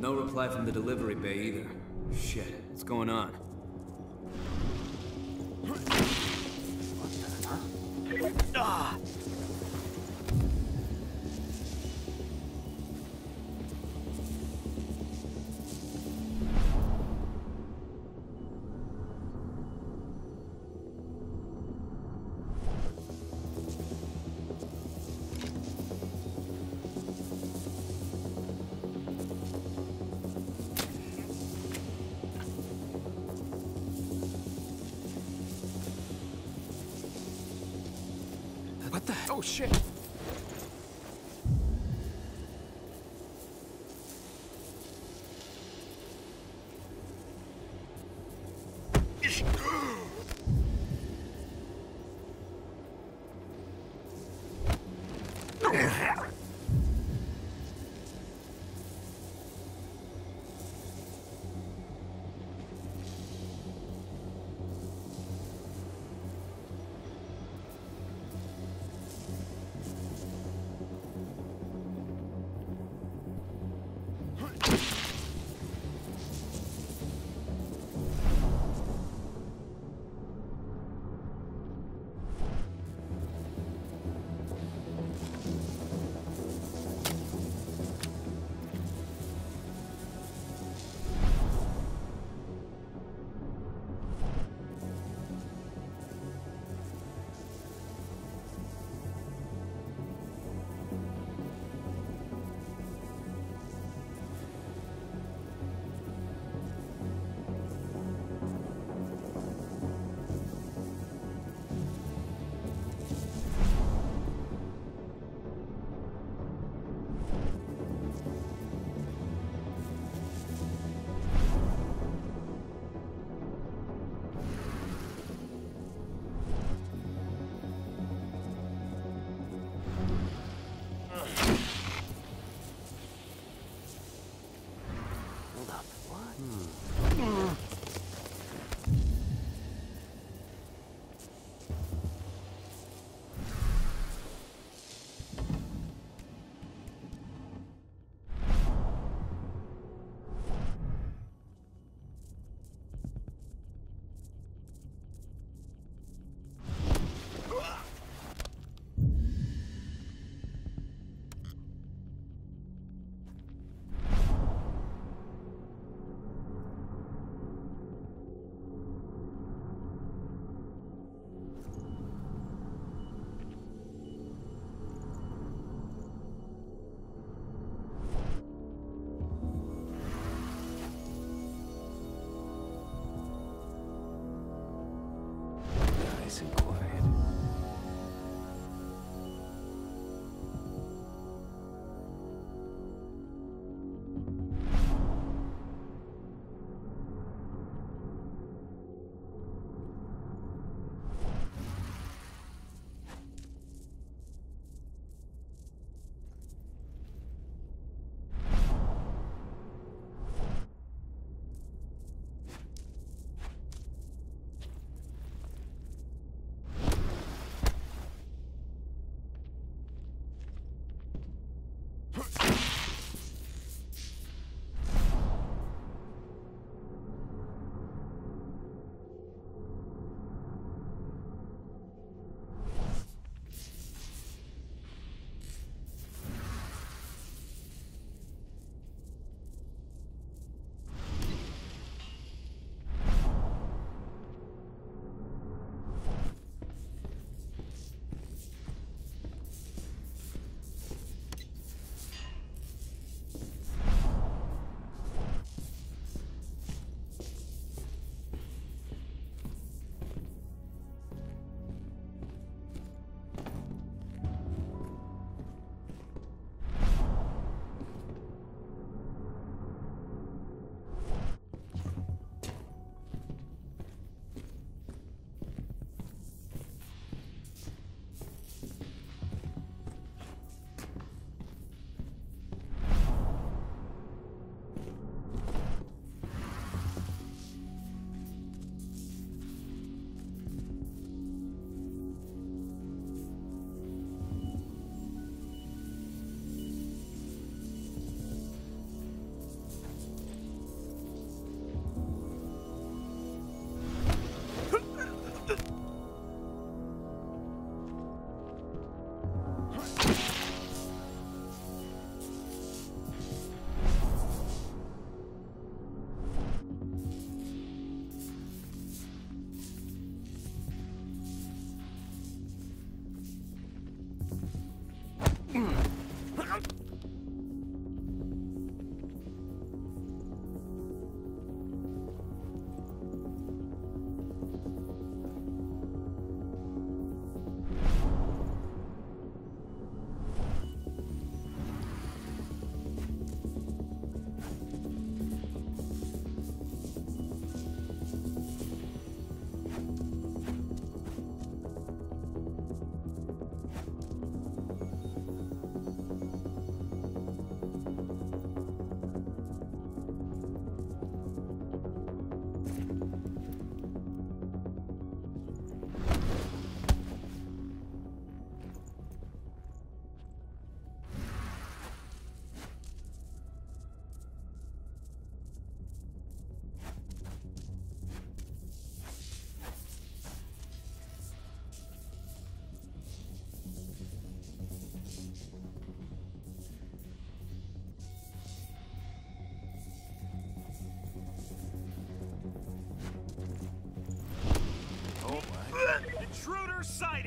no reply from the delivery bay either. Shit, what's going on? What the? Oh shit! Nice and quiet.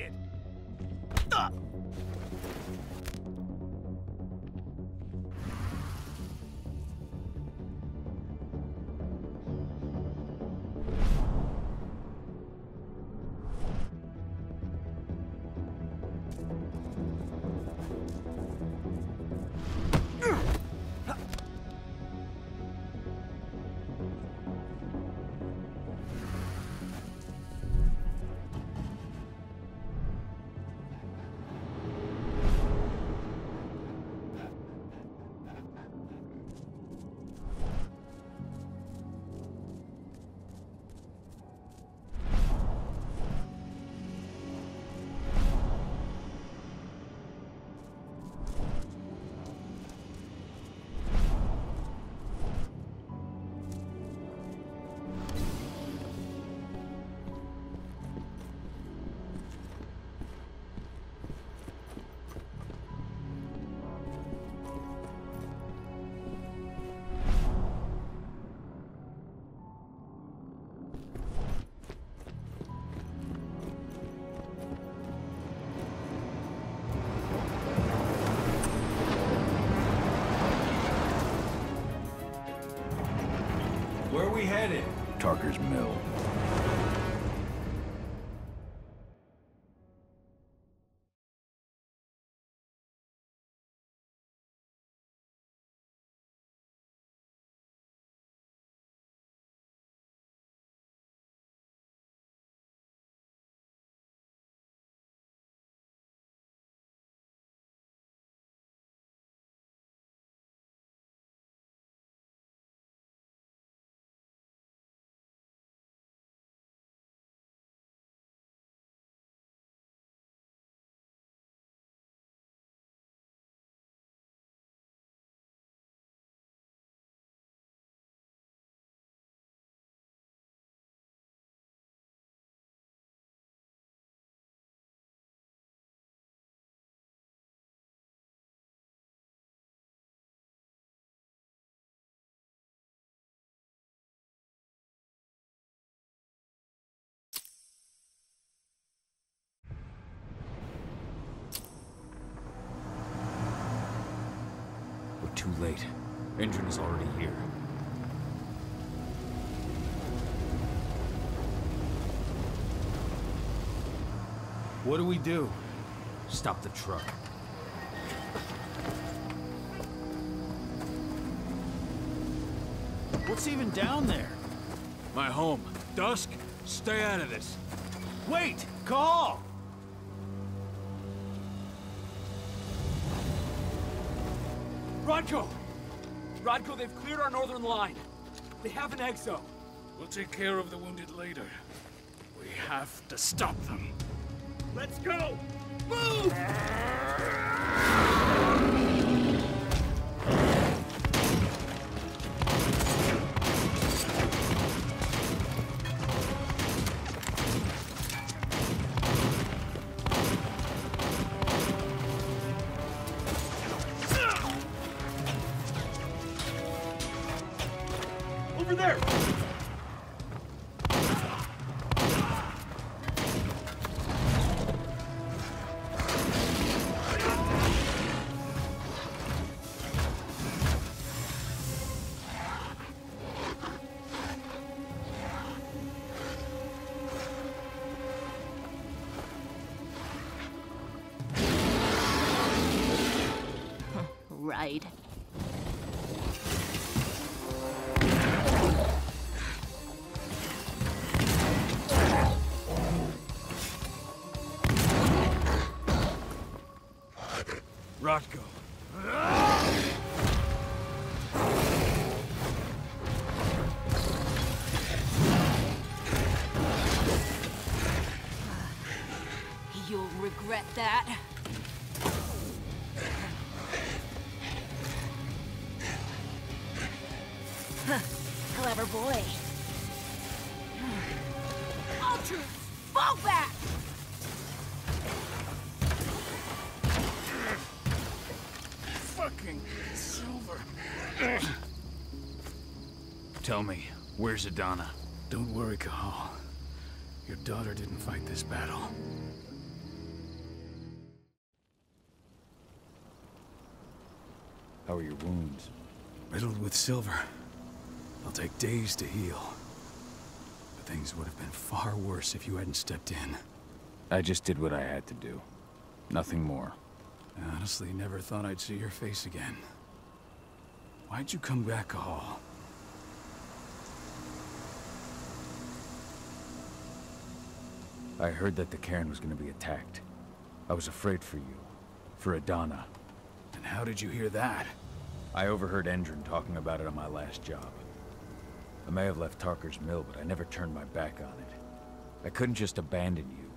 it! Where are we headed? Tarker's Mill. Too late. Engine is already here. What do we do? Stop the truck. What's even down there? My home. Dusk, stay out of this. Wait! Call! Rodko! Rodko, they've cleared our northern line. They have an exo. We'll take care of the wounded later. We have to stop them. Let's go! Move! Over there! Right. Rodko. You'll regret that. Clever boy. Ultra, fall back! Fucking silver. Tell me, where's Adana? Don't worry, Cahal. Your daughter didn't fight this battle. How are your wounds? Riddled with silver. They'll take days to heal. But things would have been far worse if you hadn't stepped in. I just did what I had to do. Nothing more. I honestly never thought I'd see your face again. Why'd you come back, Cahal? I heard that the cairn was going to be attacked. I was afraid for you. For Adana. And how did you hear that? I overheard Endron talking about it on my last job. I may have left Tarker's mill, but I never turned my back on it. I couldn't just abandon you.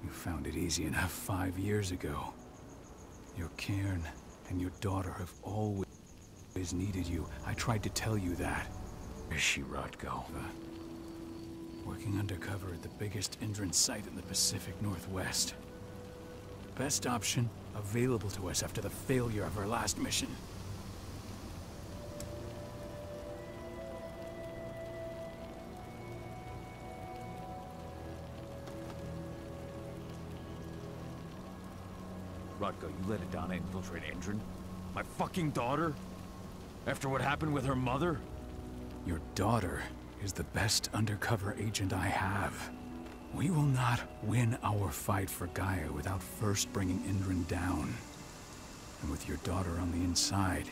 You found it easy enough 5 years ago. Your cairn and your daughter have always needed you. I tried to tell you that. Where's she, Rodko? Working undercover at the biggest Endron site in the Pacific Northwest. Best option available to us after the failure of our last mission. Rodko, you let Adana infiltrate Endron? My fucking daughter? After what happened with her mother? Your daughter is the best undercover agent I have. We will not win our fight for Gaia without first bringing Endron down. And with your daughter on the inside,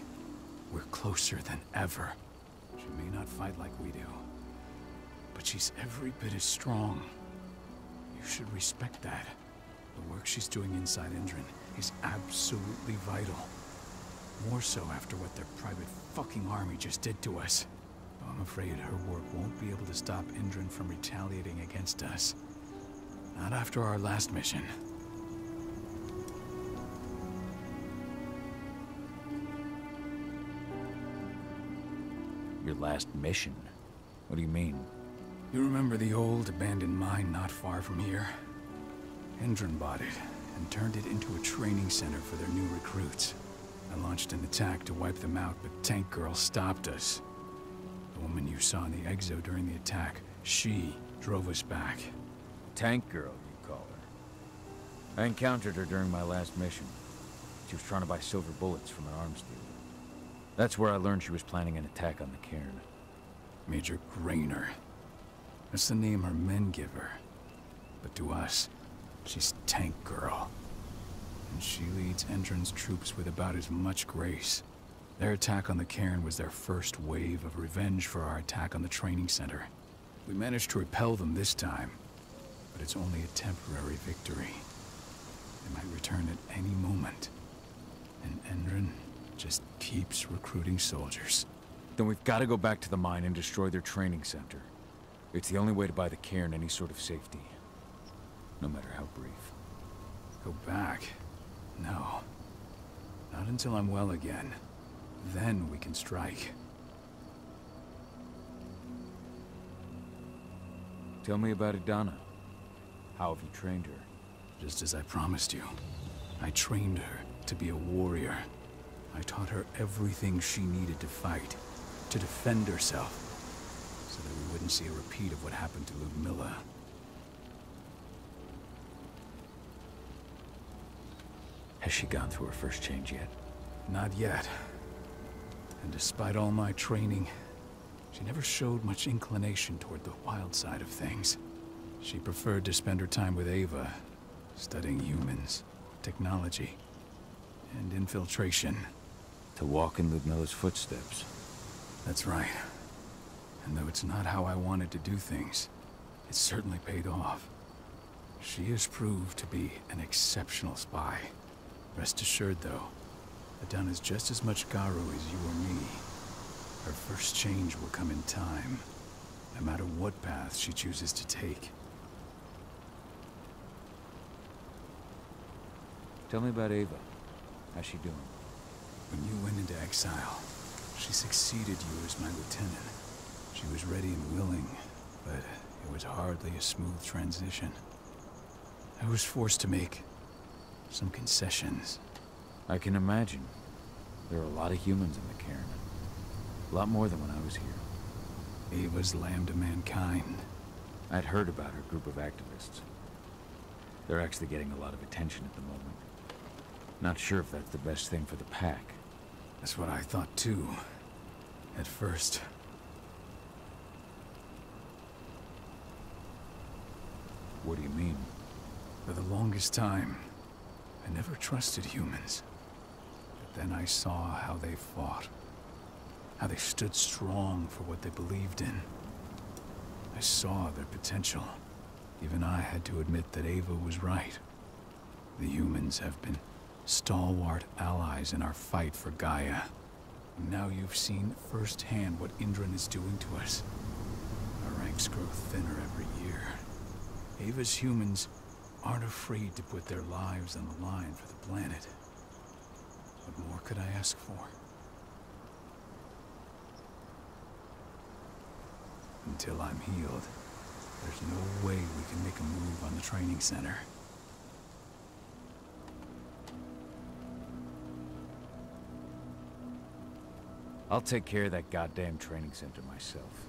we're closer than ever. She may not fight like we do, but she's every bit as strong. You should respect that. The work she's doing inside Endron is absolutely vital. More so after what their private fucking army just did to us. I'm afraid her work won't be able to stop Endron from retaliating against us. Not after our last mission. Your last mission? What do you mean? You remember the old abandoned mine not far from here? Endron bought it and turned it into a training center for their new recruits. I launched an attack to wipe them out, but Tank Girl stopped us. The woman you saw in the exo during the attack, she drove us back. Tank Girl, you call her. I encountered her during my last mission. She was trying to buy silver bullets from an arms dealer. That's where I learned she was planning an attack on the cairn. Major Grainer. That's the name her men give her. But to us, she's Tank Girl. And she leads Endron's troops with about as much grace. Their attack on the cairn was their first wave of revenge for our attack on the training center. We managed to repel them this time, but it's only a temporary victory. They might return at any moment. And Endron just keeps recruiting soldiers. Then we've got to go back to the mine and destroy their training center. It's the only way to buy the cairn any sort of safety. No matter how brief. Go back? No. Not until I'm well again. Then we can strike. Tell me about Adana. How have you trained her? Just as I promised you. I trained her to be a warrior. I taught her everything she needed to fight, to defend herself, so that we wouldn't see a repeat of what happened to Ludmilla. Has she gone through her first change yet? Not yet. And despite all my training, she never showed much inclination toward the wild side of things. She preferred to spend her time with Ava, studying humans, technology, and infiltration. To walk in Ludmilla's footsteps. That's right. And though it's not how I wanted to do things, it certainly paid off. She has proved to be an exceptional spy. Rest assured, though, Adana's just as much Garu as you or me. Her first change will come in time, no matter what path she chooses to take. Tell me about Ava. How's she doing? When you went into exile, she succeeded you as my lieutenant. She was ready and willing, but it was hardly a smooth transition. I was forced to make some concessions. I can imagine. There are a lot of humans in the cairn. A lot more than when I was here. Ava's lamb to mankind. I'd heard about her group of activists. They're actually getting a lot of attention at the moment. Not sure if that's the best thing for the pack. That's what I thought too, at first. What do you mean? For the longest time, I never trusted humans. But then I saw how they fought. How they stood strong for what they believed in. I saw their potential. Even I had to admit that Ava was right. The humans have been stalwart allies in our fight for Gaia. And now you've seen firsthand what Indran is doing to us. Our ranks grow thinner every year. Ava's humans aren't afraid to put their lives on the line for the planet. What more could I ask for? Until I'm healed, there's no way we can make a move on the training center. I'll take care of that goddamn training center myself.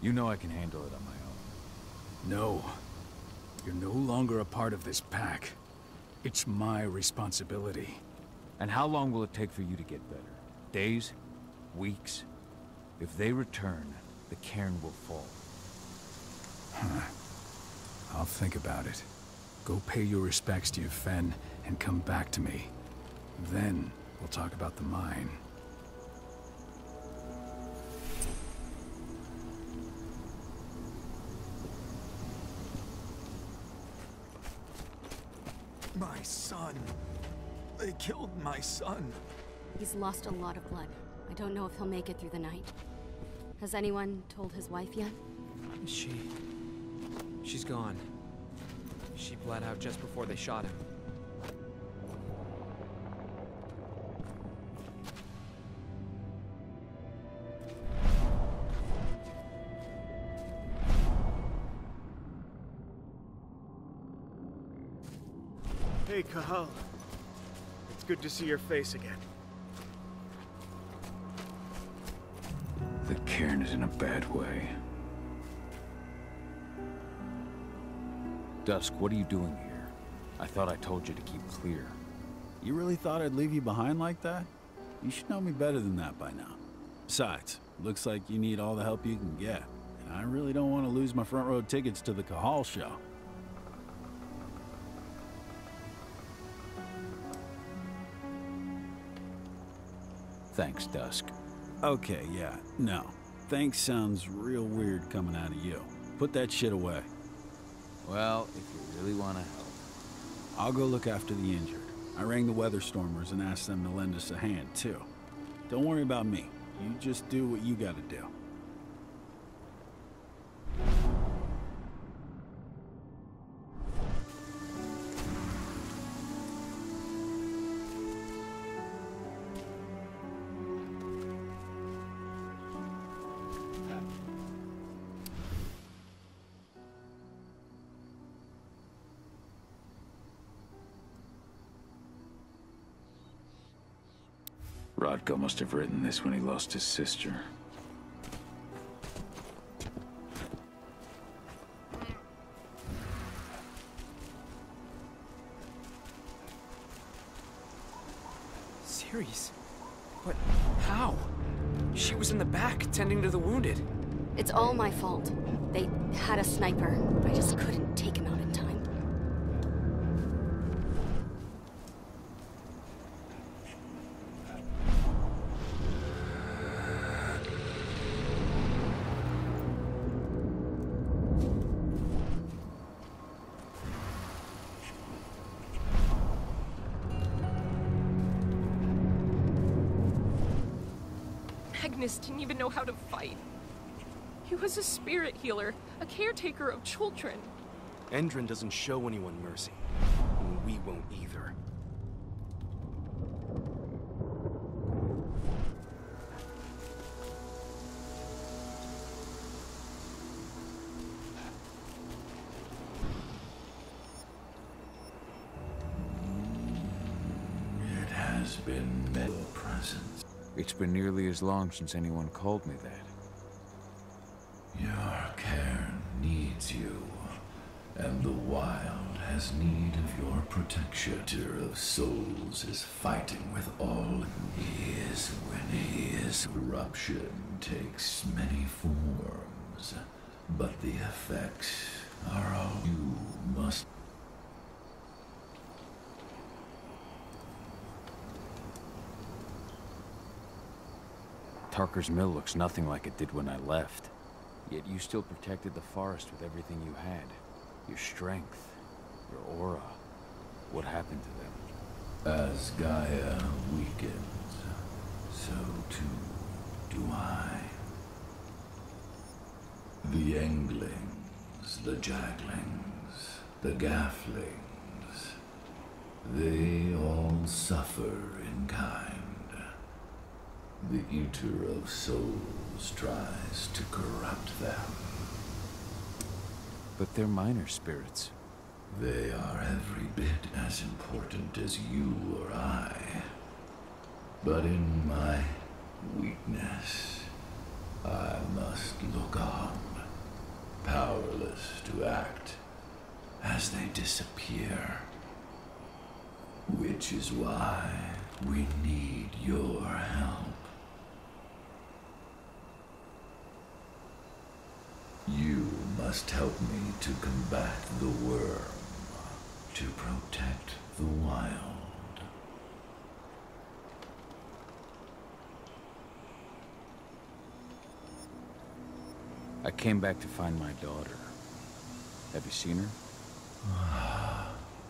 You know I can handle it on my own. No. You're no longer a part of this pack. It's my responsibility. And how long will it take for you to get better? Days? Weeks? If they return, the cairn will fall. I'll think about it. Go pay your respects to your Fen and come back to me. Then we'll talk about the mine. My son. They killed my son. He's lost a lot of blood. I don't know if he'll make it through the night. Has anyone told his wife yet? She's gone. She bled out just before they shot him. Hey, Kahal. It's good to see your face again. The cairn is in a bad way. Dusk, what are you doing here? I thought I told you to keep clear. You really thought I'd leave you behind like that? You should know me better than that by now. Besides, looks like you need all the help you can get. And I really don't want to lose my front row tickets to the Kahal show. Thanks, Dusk. Okay, yeah, no. Thanks sounds real weird coming out of you. Put that shit away. Well, if you really want to help. I'll go look after the injured. I rang the Weatherstormers and asked them to lend us a hand, too. Don't worry about me. You just do what you gotta do. Rodko must have written this when he lost his sister. Ceres? But how? She was in the back, tending to the wounded. It's all my fault. They had a sniper. I just couldn't take him out in time. Magnus didn't even know how to fight. He was a spirit healer, a caretaker of children. Endron doesn't show anyone mercy. And we won't either. It has been many presents. It's been nearly as long since anyone called me that. Your cairn needs you, and the wild has need of your protection. Eater of souls is fighting with all he is when he is. Corruption takes many forms, but the effects are all you must. Tarker's mill looks nothing like it did when I left. Yet you still protected the forest with everything you had. Your strength, your aura. What happened to them? As Gaia weakens, so too do I. The Englings, the Jaglings, the Gafflings, they all suffer in kind. The Eater of Souls tries to corrupt them. But they're minor spirits. They are every bit as important as you or I. But in my weakness, I must look on, powerless to act as they disappear. Which is why we need your help. You must help me to combat the worm, to protect the wild. I came back to find my daughter. Have you seen her?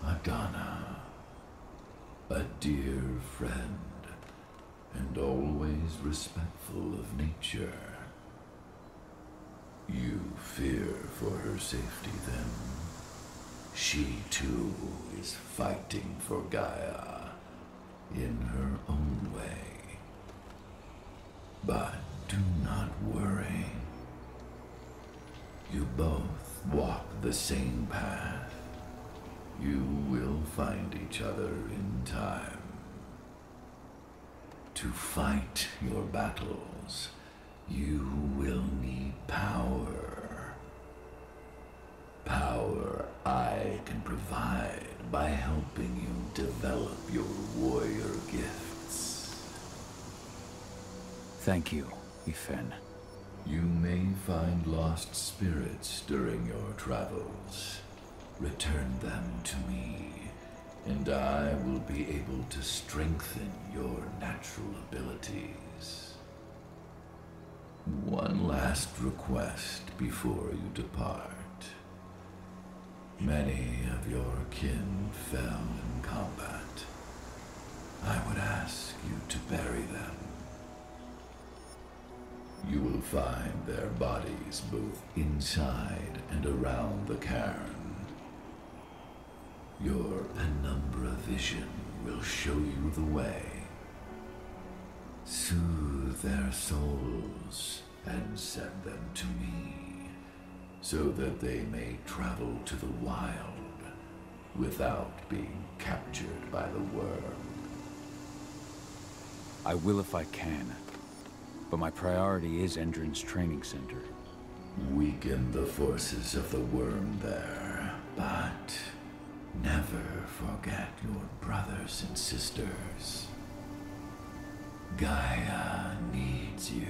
Adana. A dear friend, and always respectful of nature. You fear for her safety, then? She, too, is fighting for Gaia, in her own way. But do not worry. You both walk the same path. You will find each other in time. To fight your battles, you will need power. Power I can provide by helping you develop your warrior gifts. Thank you, Ifen. You may find lost spirits during your travels. Return them to me, and I will be able to strengthen your natural abilities. One last request before you depart. Many of your kin fell in combat. I would ask you to bury them. You will find their bodies both inside and around the cairn. Your penumbra vision will show you the way. Soothe their souls and send them to me, so that they may travel to the wild without being captured by the worm. I will if I can, but my priority is Endron's training center. Weaken the forces of the worm there, but never forget your brothers and sisters. Gaia needs you.